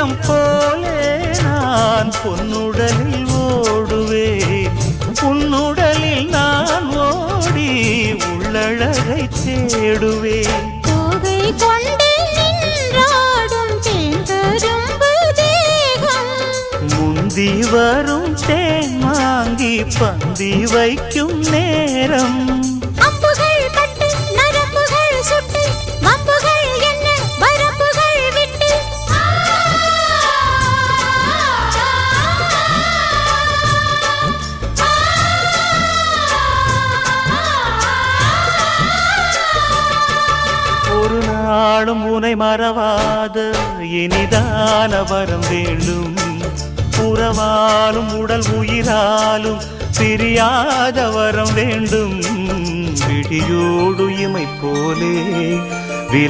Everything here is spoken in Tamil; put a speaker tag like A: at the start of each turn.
A: சித்திரம் போலே நான் பொன்னுடலில் ஓடுவேன், உன்னுடலில் நான் ஓடி உள்ளழகை தேடுவேன்.
B: தோகை கொண்டு நின்றாடும் தேன்கரும்பு தேகம்,
A: முந்தி வரும் தேன் வாங்கி பந்தி வைக்கும் நேரம்.
B: அம்புகள் பட்டு நரம்புகள் சுட்டு வம்புகள் என்ன வரம்புகள் விட்டு,
A: ஒரு நாளும் உனை மறவாத இனிதான வரம் வேண்டும். உறவாலும் உடல் உயிராலும் பிரியாத வரம் வேண்டும். விடியோடு இமை போலே வில